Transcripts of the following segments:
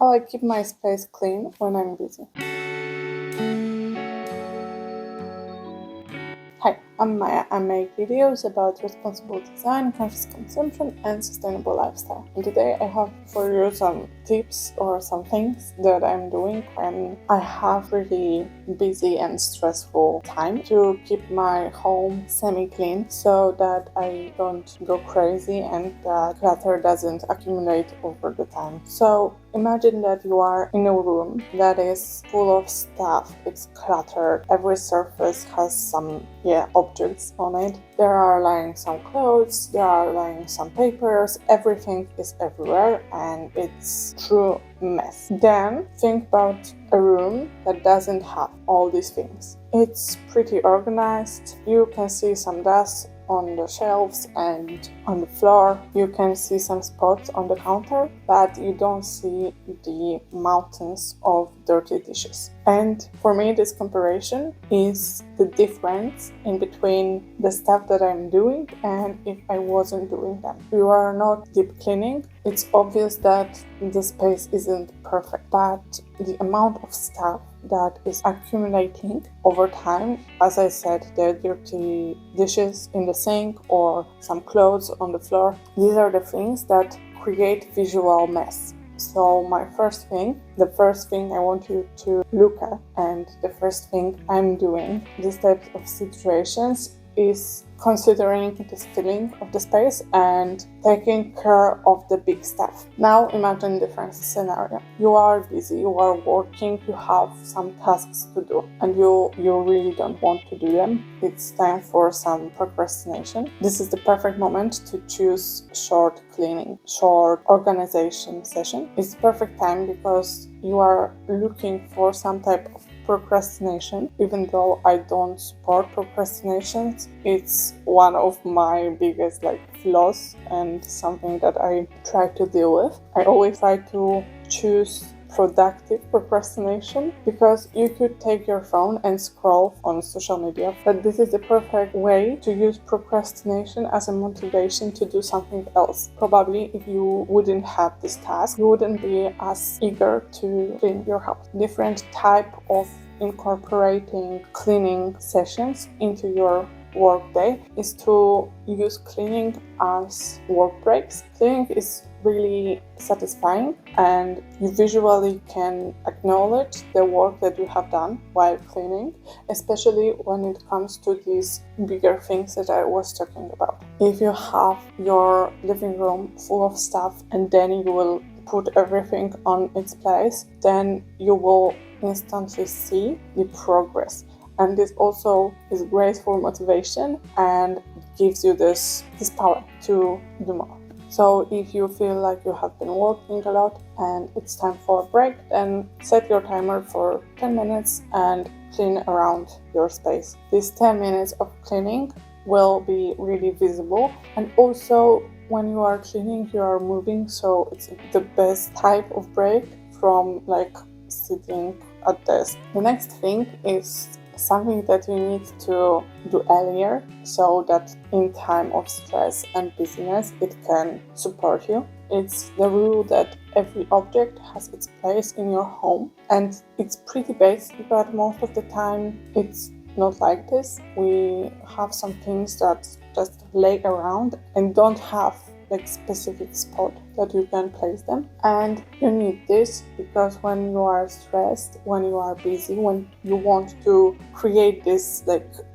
how I keep my space clean when I'm busy. Hi, I'm Maya. I make videos about responsible design, conscious consumption, and sustainable lifestyle. And today I have for you some tips or some things that I'm doing when I have really busy and stressful time to keep my home semi-clean so that I don't go crazy and the clutter doesn't accumulate over the time. So imagine that you are in a room that is full of stuff. It's cluttered. Every surface has some objects on it. There are lying some clothes, there are lying some papers, everything is everywhere and it's true mess. Then think about a room that doesn't have all these things. It's pretty organized. You can see some dust on the shelves and on the floor. You can see some spots on the counter, but you don't see the mountains of dirty dishes. And for me, this comparison is the difference in between the stuff that I'm doing and if I wasn't doing them. You are not deep cleaning. It's obvious that the space isn't perfect, but the amount of stuff that is accumulating over time, as I said, the dirty dishes in the sink or some clothes on the floor, these are the things that create visual mess. So the first thing I want you to look at, and the first thing I'm doing these types of situations is considering this feeling of the space and taking care of the big stuff. Now imagine a different scenario. You are busy, you are working, you have some tasks to do and you really don't want to do them. It's time for some procrastination. This is the perfect moment to choose short cleaning, short organization session. It's the perfect time because you are looking for some type of procrastination. Even though I don't support procrastinations, it's one of my biggest flaws and something that I try to deal with. I always try to choose productive procrastination because you could take your phone and scroll on social media, but this is the perfect way to use procrastination as a motivation to do something else. Probably if you wouldn't have this task, you wouldn't be as eager to clean your house. Different type of incorporating cleaning sessions into your workday is to use cleaning as work breaks. Cleaning is really satisfying and you visually can acknowledge the work that you have done while cleaning, especially when it comes to these bigger things that I was talking about. If you have your living room full of stuff and then you will put everything on its place, then you will instantly see the progress. And this also is great for motivation and gives you this power to do more. So if you feel like you have been working a lot and it's time for a break, then set your timer for 10 minutes and clean around your space. These 10 minutes of cleaning will be really visible, and also when you are cleaning you are moving, so it's the best type of break from sitting at desk. The next thing is something that you need to do earlier so that in time of stress and busyness it can support you. It's the rule that every object has its place in your home, and it's pretty basic, but most of the time it's not like this. We have some things that just lay around and don't have specific spot that you can place them, and you need this because when you are stressed, when you are busy, when you want to create this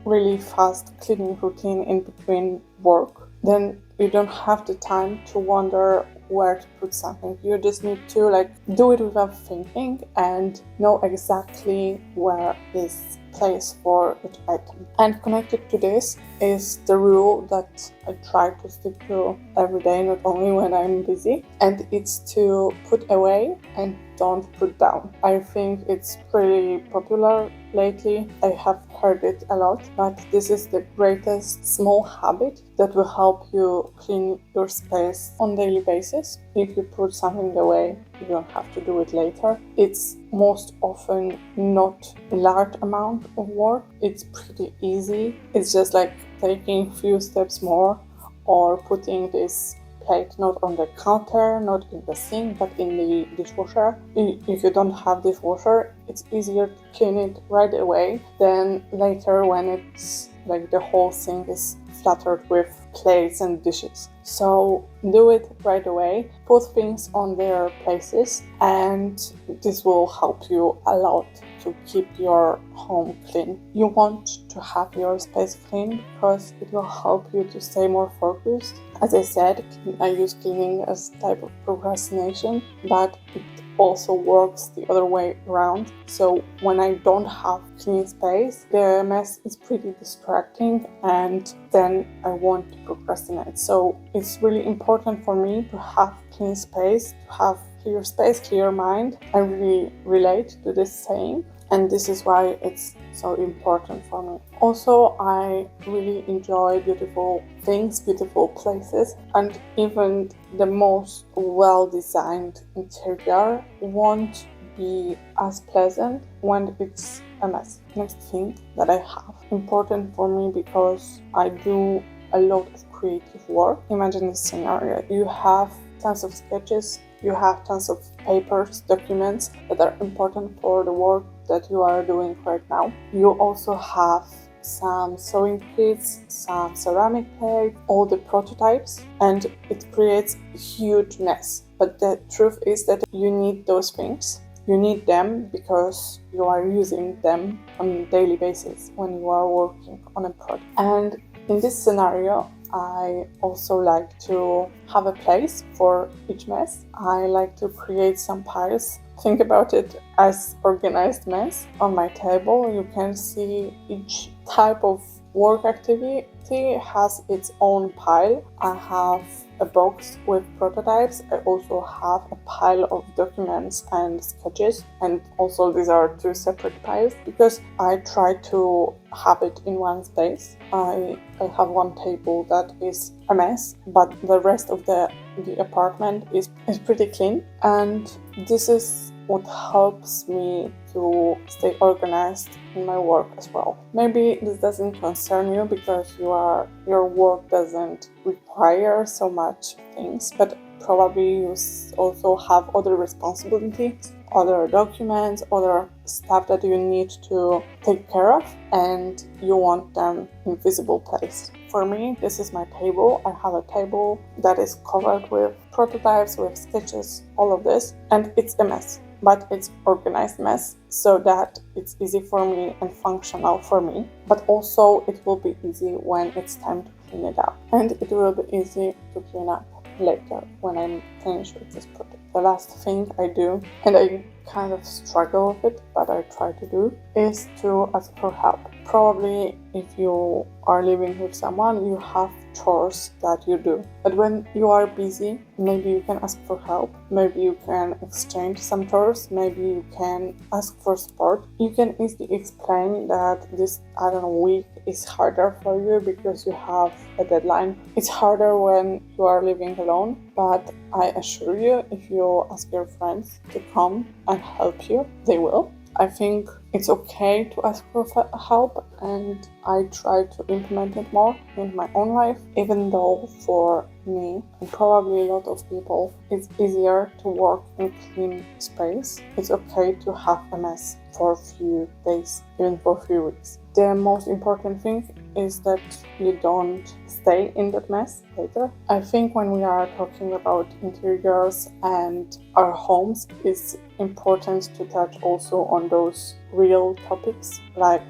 really fast cleaning routine in between work, then you don't have the time to wonder where to put something. You just need to do it without thinking and know exactly where is place for each item. And connected to this is the rule that I try to stick to every day, not only when I'm busy, and it's to put away and don't put down. I think it's pretty popular lately. I have heard it a lot, but this is the greatest small habit that will help you clean your space on daily basis. If you put something away, you don't have to do it later. It's most often not a large amount of work. It's pretty easy. It's just taking a few steps more or putting this plate, not on the counter, not in the sink, but in the dishwasher. If you don't have dishwasher, it's easier to clean it right away than later when it's like the whole sink is cluttered with plates and dishes. So do it right away, put things on their places, and this will help you a lot to keep your home clean. You want to have your space clean because it will help you to stay more focused. As I said, I use cleaning as a type of procrastination, but it also works the other way around. So when I don't have clean space, the mess is pretty distracting and then I want to procrastinate. So it's really important for me to have clean space, to have clear space, clear mind. I really relate to this saying, and this is why it's so important for me. Also, I really enjoy beautiful things, beautiful places, and even the most well-designed interior won't be as pleasant when it's a mess. Next thing that I have, important for me because I do a lot of creative work. Imagine this scenario. You have tons of sketches, you have tons of papers, documents that are important for the work that you are doing right now. You also have some sewing kits, some ceramic plates, all the prototypes, and it creates a huge mess. But the truth is that you need those things. You need them because you are using them on a daily basis when you are working on a project. And in this scenario, I also like to have a place for each mess. I like to create some piles. Think about it as organized mess. On my table, you can see each type of work activity has its own pile. I have a box with prototypes. I also have a pile of documents and sketches, and also these are two separate piles because I try to have it in one space. I have one table that is a mess, but the rest of the apartment is pretty clean, and this is what helps me to stay organized in my work as well. Maybe this doesn't concern you because your work doesn't require so much things, but probably you also have other responsibilities, other documents, other stuff that you need to take care of, and you want them in visible place. For me, this is my table. I have a table that is covered with prototypes, with sketches, all of this, and it's a mess. But it's organized mess so that it's easy for me and functional for me, but also it will be easy when it's time to clean it up, and it will be easy to clean up later when I'm finished with this project. The last thing I do, and I kind of struggle with it, but I try to do, is to ask for help. Probably if you are living with someone, you have chores that you do. But when you are busy, maybe you can ask for help. Maybe you can exchange some chores. Maybe you can ask for support. You can easily explain that this, week is harder for you because you have a deadline. It's harder when you are living alone, but I assure you, if you ask your friends to come and help you, they will. I think it's okay to ask for help, and I try to implement it more in my own life, even though for me and probably a lot of people it's easier to work in clean space. It's okay to have a mess for a few days, even for a few weeks. The most important thing is that you don't stay in that mess later. I think when we are talking about interiors and our homes, it's important to touch also on those real topics like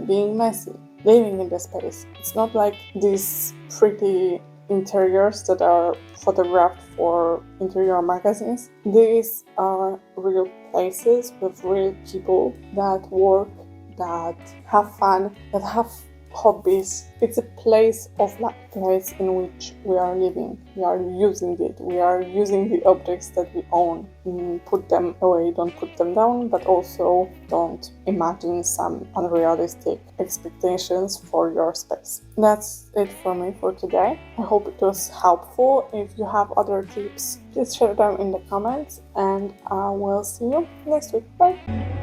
being messy, living in the space. It's not like these pretty interiors that are photographed for interior magazines. These are real places with real people that work, that have fun, that have hobbies. It's a place of life, place in which we are living. We are using it. We are using the objects that we own. Put them away, don't put them down, but also don't imagine some unrealistic expectations for your space. That's it for me for today. I hope it was helpful. If you have other tips, please share them in the comments, and I will see you next week. Bye!